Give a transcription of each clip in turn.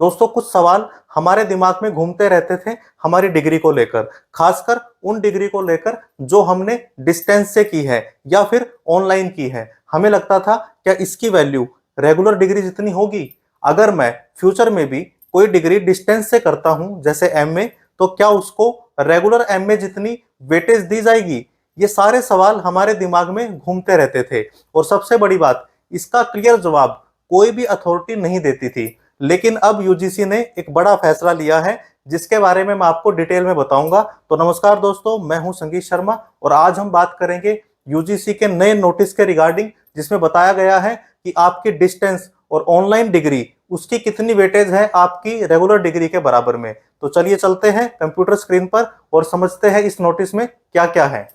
दोस्तों कुछ सवाल हमारे दिमाग में घूमते रहते थे हमारी डिग्री को लेकर, खासकर उन डिग्री को लेकर जो हमने डिस्टेंस से की है या फिर ऑनलाइन की है। हमें लगता था क्या इसकी वैल्यू रेगुलर डिग्री जितनी होगी? अगर मैं फ्यूचर में भी कोई डिग्री डिस्टेंस से करता हूं जैसे एमए, तो क्या उसको रेगुलर एमए जितनी वेटेज दी जाएगी? ये सारे सवाल हमारे दिमाग में घूमते रहते थे और सबसे बड़ी बात, इसका क्लियर जवाब कोई भी अथॉरिटी नहीं देती थी। लेकिन अब यूजीसी ने एक बड़ा फैसला लिया है जिसके बारे में मैं आपको डिटेल में बताऊंगा। तो नमस्कार दोस्तों, मैं हूं संगीत शर्मा और आज हम बात करेंगे यूजीसी के नए नोटिस के रिगार्डिंग, जिसमें बताया गया है कि आपकी डिस्टेंस और ऑनलाइन डिग्री उसकी कितनी वेटेज है आपकी रेगुलर डिग्री के बराबर में। तो चलिए चलते हैं कंप्यूटर स्क्रीन पर और समझते हैं इस नोटिस में क्या क्या है।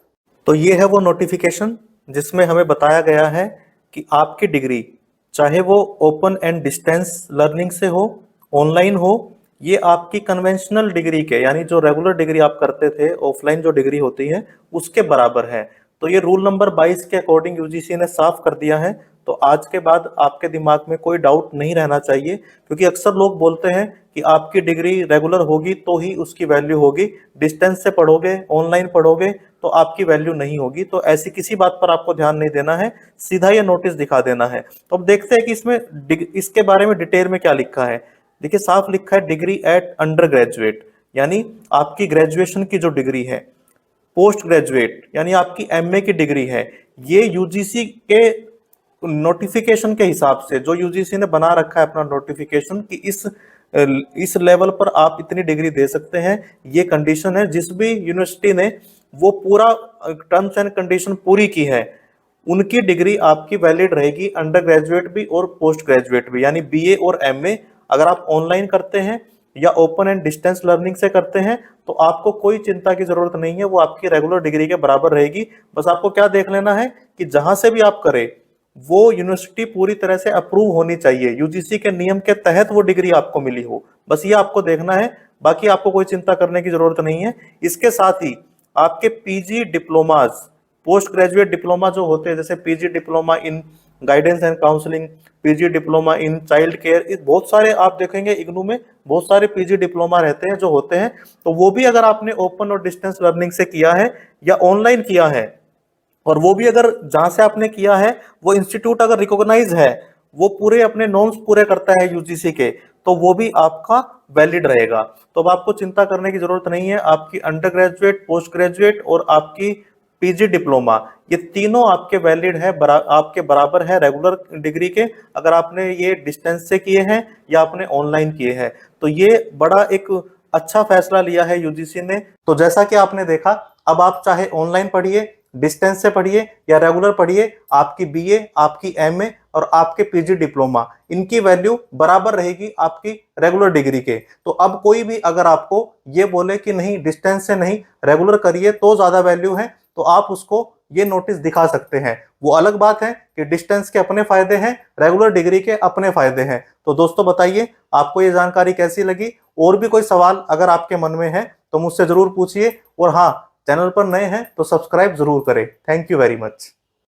तो ये है वो नोटिफिकेशन जिसमें हमें बताया गया है कि आपकी डिग्री चाहे वो ओपन एंड डिस्टेंस लर्निंग से हो, ऑनलाइन हो, ये आपकी कन्वेंशनल डिग्री के यानी जो रेगुलर डिग्री आप करते थे, ऑफलाइन जो डिग्री होती है उसके बराबर है। तो ये रूल नंबर 22 के अकॉर्डिंग यूजीसी ने साफ कर दिया है। तो आज के बाद आपके दिमाग में कोई डाउट नहीं रहना चाहिए, क्योंकि अक्सर लोग बोलते हैं कि आपकी डिग्री रेगुलर होगी तो ही उसकी वैल्यू होगी, डिस्टेंस से पढ़ोगे, ऑनलाइन पढ़ोगे तो आपकी वैल्यू नहीं होगी। तो ऐसी किसी बात पर आपको ध्यान नहीं देना है, सीधा ये नोटिस दिखा देना है। तो अब देखते हैं कि इसमें इसके बारे में डिटेल में क्या लिखा है। देखिए साफ लिखा है डिग्री एट अंडर ग्रेजुएट, यानी आपकी ग्रेजुएशन की जो डिग्री है। पोस्ट ग्रेजुएट यानी आपकी एमए की डिग्री है। ये यूजीसी के नोटिफिकेशन के हिसाब से, जो यूजीसी ने बना रखा है अपना नोटिफिकेशन कि इस लेवल पर आप इतनी डिग्री दे सकते हैं, ये कंडीशन है। जिस भी यूनिवर्सिटी ने वो पूरा टर्म्स एंड कंडीशन पूरी की है, उनकी डिग्री आपकी वैलिड रहेगी, अंडर ग्रेजुएट भी और पोस्ट ग्रेजुएट भी, यानी बीए और एमए। अगर आप ऑनलाइन करते हैं या ओपन एंड डिस्टेंस लर्निंग से करते हैं तो आपको कोई चिंता की जरूरत नहीं है, वो आपकी रेगुलर डिग्री के बराबर रहेगी। बस आपको क्या देख लेना है कि जहां से भी आप करें वो यूनिवर्सिटी पूरी तरह से अप्रूव होनी चाहिए, यूजीसी के नियम के तहत वो डिग्री आपको मिली हो। बस ये आपको देखना है, बाकी आपको कोई चिंता करने की जरूरत नहीं है। इसके साथ ही आपके PG diplomas, post graduate diploma जो होते हैं, जैसे PG diploma in guidance and counselling, PG diploma in child care, इस बहुत सारे आप देखेंगे इग्नू में बहुत सारे पीजी डिप्लोमा रहते हैं जो होते हैं। तो वो भी अगर आपने ओपन और डिस्टेंस लर्निंग से किया है या ऑनलाइन किया है, और वो भी अगर जहां से आपने किया है वो इंस्टीट्यूट अगर रिकॉग्नाइज है, वो पूरे अपने नॉर्म्स पूरे करता है यूजीसी के, तो वो भी आपका वैलिड रहेगा। तो अब आपको चिंता करने की जरूरत नहीं है। आपकी अंडर ग्रेजुएट, पोस्ट ग्रेजुएट और आपकी पीजी डिप्लोमा, ये तीनों आपके वैलिड है, आपके बराबर है रेगुलर डिग्री के, अगर आपने ये डिस्टेंस से किए हैं या आपने ऑनलाइन किए हैं। तो ये बड़ा एक अच्छा फैसला लिया है यूजीसी ने। तो जैसा कि आपने देखा, अब आप चाहे ऑनलाइन पढ़िए, डिस्टेंस से पढ़िए या रेगुलर पढ़िए, आपकी बीए, आपकी एमए और आपके पीजी डिप्लोमा, इनकी वैल्यू बराबर रहेगी आपकी रेगुलर डिग्री के। तो अब कोई भी अगर आपको ये बोले कि नहीं डिस्टेंस से नहीं, रेगुलर करिए तो ज्यादा वैल्यू है, तो आप उसको ये नोटिस दिखा सकते हैं। वो अलग बात है कि डिस्टेंस के अपने फायदे हैं, रेगुलर डिग्री के अपने फायदे हैं। तो दोस्तों बताइए आपको ये जानकारी कैसी लगी? और भी कोई सवाल अगर आपके मन में है तो मुझसे जरूर पूछिए, और हाँ, चैनल पर नए हैं तो सब्सक्राइब जरूर करें। Thank you very much.